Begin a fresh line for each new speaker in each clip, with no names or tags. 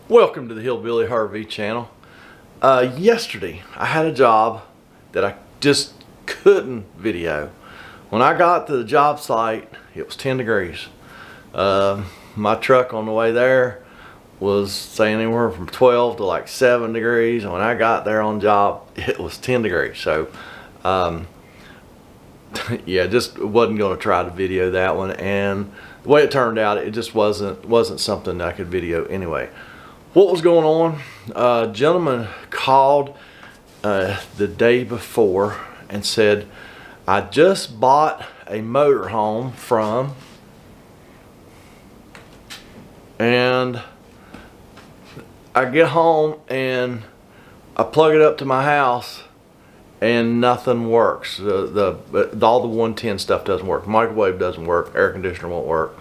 Welcome to the Hillbilly RV channel. Yesterday I had a job that I just couldn't video. When I got to the job site, it was 10 degrees. My truck on the way there was saying anywhere from 12 to like 7 degrees. And when I got there on job, it was 10 degrees. So yeah, just wasn't going to try to video that one. And the way it turned out, it just wasn't something that I could video anyway. What was going on? A gentleman called the day before and said, I just bought a motorhome from, and I get home and I plug it up to my house and nothing works. All the 110 stuff doesn't work. Microwave doesn't work. Air conditioner won't work.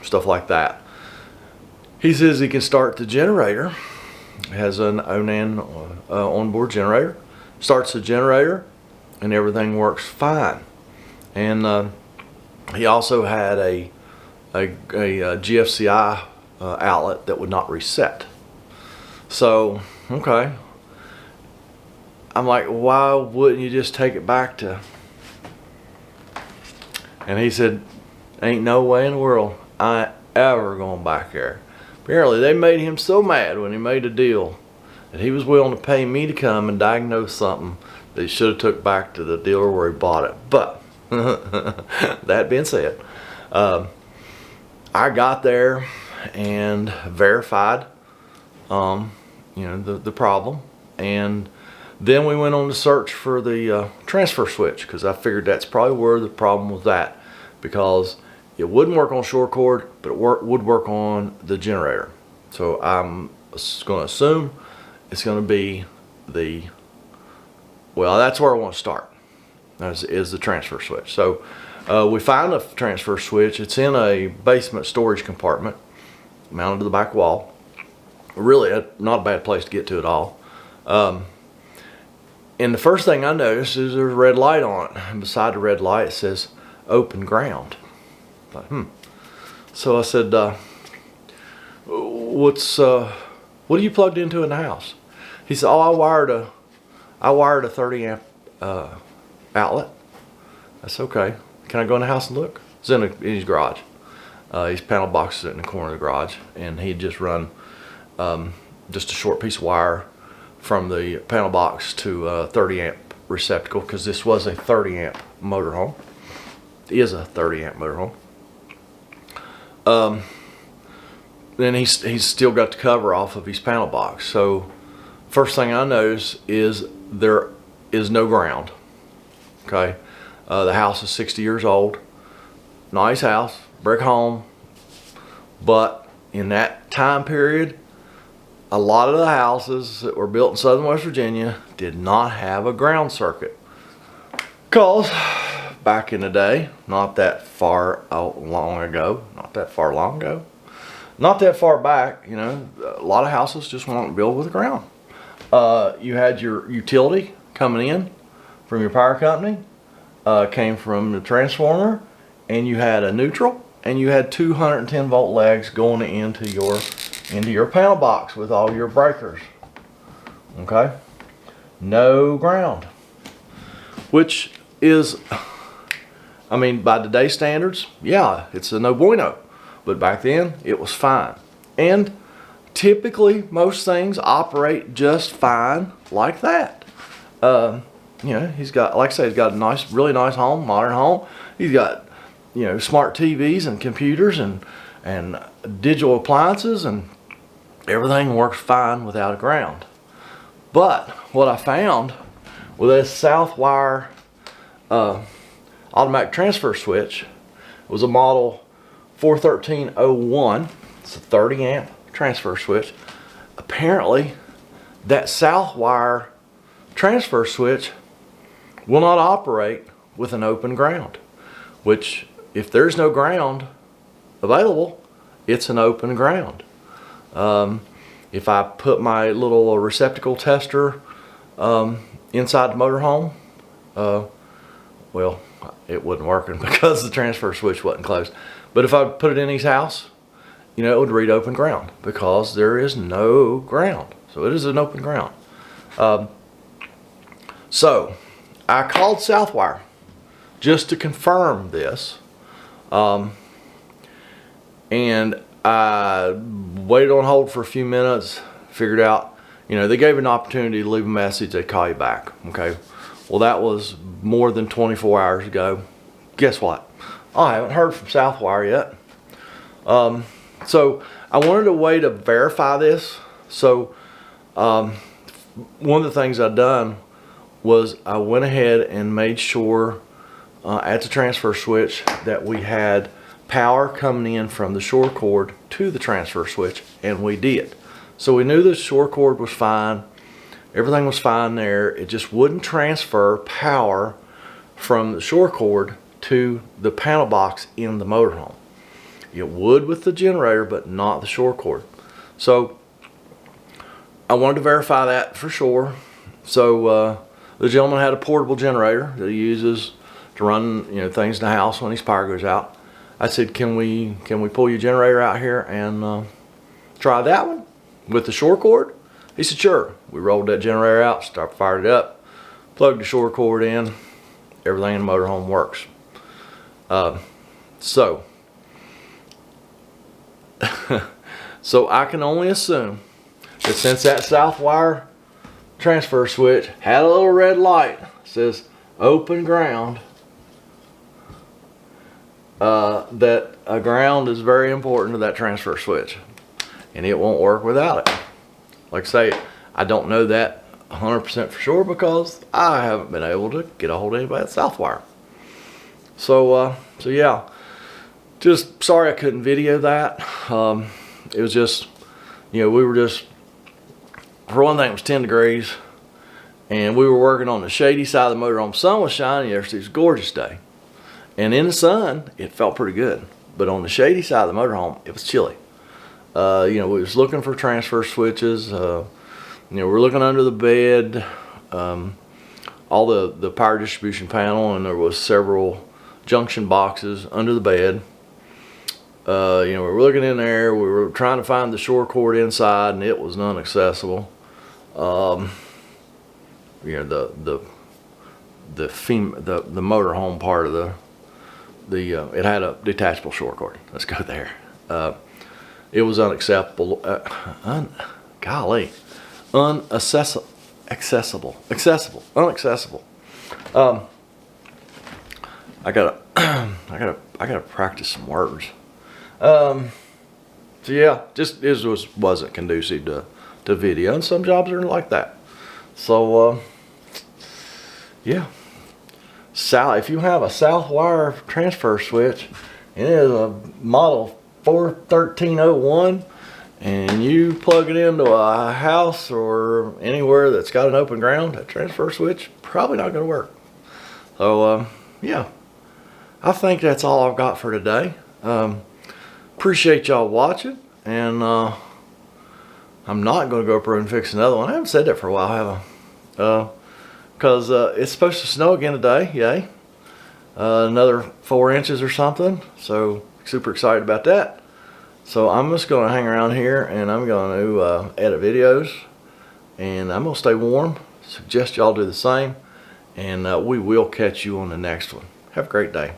Stuff like that. He says he can start the generator. It has an Onan onboard generator. Starts the generator and everything works fine. And he also had a GFCI outlet that would not reset. So, okay. I'm like, why wouldn't you just take it back to? And he said, ain't no way in the world I ain't ever going back there. Apparently they made him so mad when he made a deal that he was willing to pay me to come and diagnose something that he should have took back to the dealer where he bought it. But that being said, I got there and verified the problem, and then we went on to search for the transfer switch, because I figured that's probably where the problem was at, because it wouldn't work on short cord, but it would work on the generator. So I'm going to assume it's going to be that's where I want to start, is the transfer switch. So we found a transfer switch. It's in a basement storage compartment mounted to the back wall. Really not a bad place to get to at all. And the first thing I noticed is there's a red light on it. And beside the red light it says open ground. So I said, what are you plugged into in the house? He said, oh, I wired a 30 amp outlet. That's okay. Can I go in the house and look? It's in his garage. His panel box is in the corner of the garage, and he'd just run just a short piece of wire from the panel box to a 30 amp receptacle, because this was a 30 amp motorhome. It is a 30 amp motorhome. Then he's still got the cover off of his panel box. So first thing I notice is there is no ground. Okay, the house is 60 years old. Nice house, brick home, but in that time period, a lot of the houses that were built in southern West Virginia did not have a ground circuit, because back in the day, not that far long ago, not that far back, a lot of houses just wanted to build with the ground. You had your utility coming in from your power company, came from the transformer, and you had a neutral, and you had 210 volt legs going into your panel box with all your breakers. Okay, no ground, which is, I mean, by today's standards, yeah, it's a no bueno. But back then, it was fine. And typically, most things operate just fine like that. He's got, like I say, he's got a really nice home, modern home. He's got, smart TVs and computers and digital appliances, and everything works fine without a ground. But what I found with this Southwire automatic transfer switch was a model 41301. It's a 30 amp transfer switch. Apparently that Southwire transfer switch will not operate with an open ground, which, if there's no ground available, it's an open ground. If I put my little receptacle tester inside the motorhome, well, it wasn't working because the transfer switch wasn't closed. But if I put it in his house, it would read open ground because there is no ground. So it is an open ground. So I called Southwire just to confirm this. And I waited on hold for a few minutes, figured out, they gave an opportunity to leave a message, they'd call you back, okay? Well, that was more than 24 hours ago. Guess what? I haven't heard from Southwire yet. So I wanted a way to verify this. So one of the things I've done was I went ahead and made sure at the transfer switch that we had power coming in from the shore cord to the transfer switch, and we did. So we knew the shore cord was fine, everything was fine there. It just wouldn't transfer power from the shore cord to the panel box in the motorhome. It would with the generator, but not the shore cord. So I wanted to verify that for sure. So the gentleman had a portable generator that he uses to run things in the house when his power goes out. I said, can we pull your generator out here and try that one with the shore cord? He said, sure. We rolled that generator out, fired it up, plugged the shore cord in. Everything in the motorhome works. So I can only assume that since that Southwire transfer switch had a little red light that says open ground, that a ground is very important to that transfer switch, and it won't work without it. Like I say, I don't know that 100% for sure because I haven't been able to get a hold of anybody at Southwire. So yeah, just sorry I couldn't video that. It was just, we were just, for one thing, it was 10 degrees, and we were working on the shady side of the motorhome. Sun was shining yesterday. It was a gorgeous day. And in the sun, it felt pretty good. But on the shady side of the motorhome, it was chilly. We was looking for transfer switches. We're looking under the bed, all the power distribution panel, and there was several junction boxes under the bed. We were looking in there. We were trying to find the shore cord inside, and it was inaccessible. The motorhome part of it had a detachable shore cord. Let's go there. It was unacceptable. Unaccessible. I gotta practice some words. So yeah, just wasn't conducive to video, and some jobs are like that. So yeah. If you have a Southwire transfer switch, and it is a model 41301, and you plug it into a house or anywhere that's got an open ground, that transfer switch probably not going to work. So yeah, I think that's all I've got for today. Appreciate y'all watching, and I'm not going to go up there and fix another one. I haven't said that for a while, have I? Because it's supposed to snow again today, yay. Another 4 inches or something, so super excited about that. So I'm just going to hang around here, and I'm going to edit videos, and I'm going to stay warm. Suggest y'all do the same, and we will catch you on the next one. Have a great day.